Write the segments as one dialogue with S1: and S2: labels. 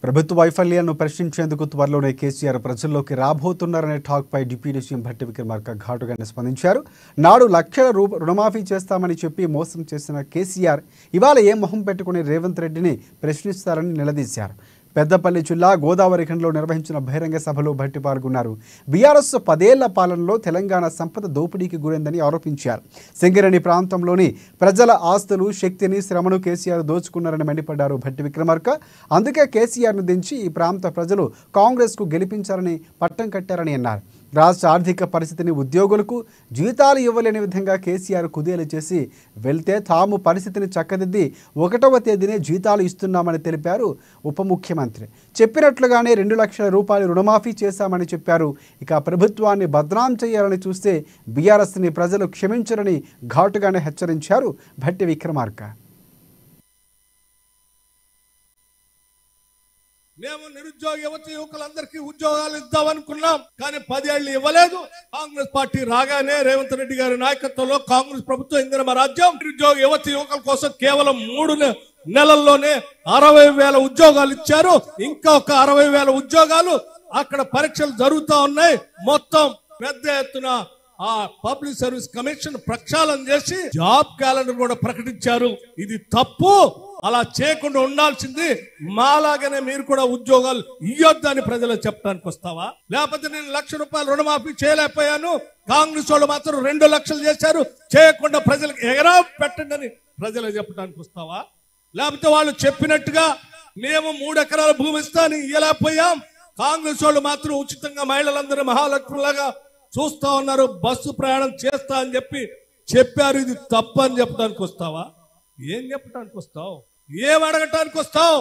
S1: ప్రభుత్వ వైఫల్యాలను ప్రశ్నించేందుకు త్వరలోనే కేసీఆర్ ప్రజల్లోకి రాబోతున్నారనే టాక్ పై డిప్యూటీ సీఎం భట్టి విక్రమార్క ఘాటుగానే స్పందించారు. నాడు లక్షల రుణమాఫీ చేస్తామని చెప్పి మోసం చేసిన కేసీఆర్ ఇవాళ ఏ మొహం పెట్టుకుని రేవంత్ రెడ్డిని ప్రశ్నిస్తారని నిలదీశారు. పెద్దపల్లి జిల్లా గోదావరిఖండ్లో నిర్వహించిన బహిరంగ సభలో భట్టి పాల్గొన్నారు. బీఆర్ఎస్ 10 ఏళ్ల పాలనలో తెలంగాణ సంపద దోపిడీకి గురైందని ఆరోపించారు. సింగరేణి ప్రాంతంలోని ప్రజల ఆస్తులు, శక్తిని, శ్రమను కేసీఆర్ దోచుకున్నారని మండిపడ్డారు భట్టి విక్రమార్క. అందుకే కేసీఆర్ను దించి ఈ ప్రాంత ప్రజలు కాంగ్రెస్కు గెలిపించారని పట్టం కట్టారని అన్నారు. రాష్ట్ర ఆర్థిక పరిస్థితిని, ఉద్యోగులకు జీతాలు ఇవ్వలేని విధంగా కేసీఆర్ కుదేలు చేసి వెళ్తే తాము పరిస్థితిని చక్కదిద్ది 1వ తేదీనే జీతాలు ఇస్తున్నామని తెలిపారు ఉప ముఖ్యమంత్రి. చెప్పినట్లుగానే 2 లక్షల రూపాయలు రుణమాఫీ చేశామని చెప్పారు. ఇక ప్రభుత్వాన్ని బద్నాం చేయాలని చూస్తే బీఆర్ఎస్ని ప్రజలు క్షమించరని ఘాటుగానే హెచ్చరించారు భట్టి విక్రమార్క.
S2: మేము నిరుద్యోగ యువకులందరికీ ఉద్యోగాలు ఇద్దామనుకున్నాం, కానీ 10 ఏళ్ళు ఇవ్వలేదు. కాంగ్రెస్ పార్టీ రాగానే రేవంత్ రెడ్డి గారి నాయకత్వంలో కాంగ్రెస్ ప్రభుత్వం ఇందిరమ రాజ్యం నిరుద్యోగ యువకుల కోసం కేవలం 3 నెలల్లోనే 60,000 ఉద్యోగాలు ఇచ్చారు. ఇంకా ఒక 60,000 ఉద్యోగాలు అక్కడ పరీక్షలు జరుగుతూ ఉన్నాయి. మొత్తం పెద్ద ఎత్తున ఆ పబ్లిక్ సర్వీస్ కమిషన్ ప్రక్షాళన చేసి జాబ్ క్యాలెండర్ కూడా ప్రకటించారు. ఇది తప్పు. అలా చేయకుండా ఉండాల్సింది. మాలాగానే మీరు కూడా ఉద్యోగాలు ఇయ్యొద్దని ప్రజలకు చెప్పడానికి వస్తావా? లేకపోతే నేను 1 లక్ష రూపాయలు రుణమాఫీ చేయలేకపోయాను, కాంగ్రెస్ వాళ్ళు మాత్రం 2 లక్షలు చేశారు, చేయకుండా ప్రజలకు ఎగరా పెట్టండి అని ప్రజలకు చెప్పడానికి వస్తావా? లేకపోతే వాళ్ళు చెప్పినట్టుగా మేము 3 ఎకరాల భూమి ఇస్తాను ఇయ్యలేకపోయాం, కాంగ్రెస్ వాళ్ళు మాత్రం ఉచితంగా మహిళలందరూ మహాలక్ష్మిలాగా చూస్తా ఉన్నారు, బస్సు ప్రయాణం చేస్తా అని చెప్పారు, ఇది తప్పు అని చెప్పడానికి వస్తావా? ఏం చెప్పడానికి వస్తావు? ఏం అడగటానికి వస్తావు?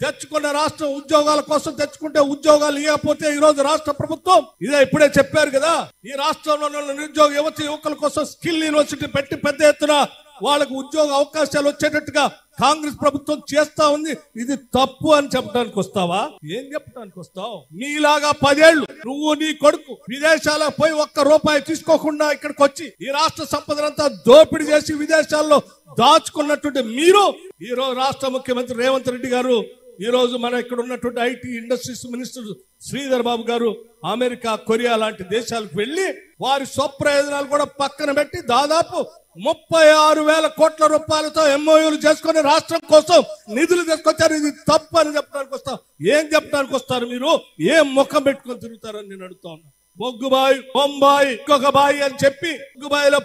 S2: తెచ్చుకున్న రాష్ట్రం ఉద్యోగాల కోసం తెచ్చుకుంటే ఉద్యోగాలు ఇవ్వకపోతే ఈ రోజు రాష్ట్ర ప్రభుత్వం ఇదే ఇప్పుడే చెప్పారు కదా, ఈ రాష్ట్రంలో నిరుద్యోగ యువకుల కోసం స్కిల్ యూనివర్సిటీ పెట్టి పెద్ద ఎత్తున వాళ్ళకు ఉద్యోగ అవకాశాలు వచ్చేటట్టుగా కాంగ్రెస్ ప్రభుత్వం చేస్తా ఉంది. ఇది తప్పు అని చెప్పడానికి వస్తావా? ఏం చెప్పడానికి వస్తావు? నీలాగా 10 ఏళ్లు నువ్వు నీ కొడుకు విదేశాలకు పోయి 1 రూపాయి తీసుకోకుండా ఇక్కడికి వచ్చి ఈ రాష్ట్ర సంపదనంతా దోపిడీ చేసి విదేశాల్లో దాచుకున్నటువంటి మీరు ఈ రోజు రాష్ట్ర ముఖ్యమంత్రి రేవంత్ రెడ్డి గారు, ఈ రోజు మన ఇక్కడ ఉన్నటువంటి IT industries minister Sridhar Babu గారు అమెరికా, కొరియా లాంటి దేశాలకు వెళ్లి వారి స్వప్రయోజనాలు కూడా పక్కన పెట్టి దాదాపు 36,000 కోట్ల రూపాయలతో ఎంఓయూలు చేసుకుని రాష్ట్రం కోసం నిధులు తీసుకొచ్చారు. ఇది తప్పు అని చెప్పడానికి వస్తారు. ఏం చెప్పడానికి వస్తారు మీరు? ఏం ముఖం పెట్టుకొని తిరుగుతారని నేను అడుగుతా ఉన్నా. బొగ్గుబాయి, బొంబాయి, ఇంకొక బాయి అని చెప్పి బొగ్గుబాయిలో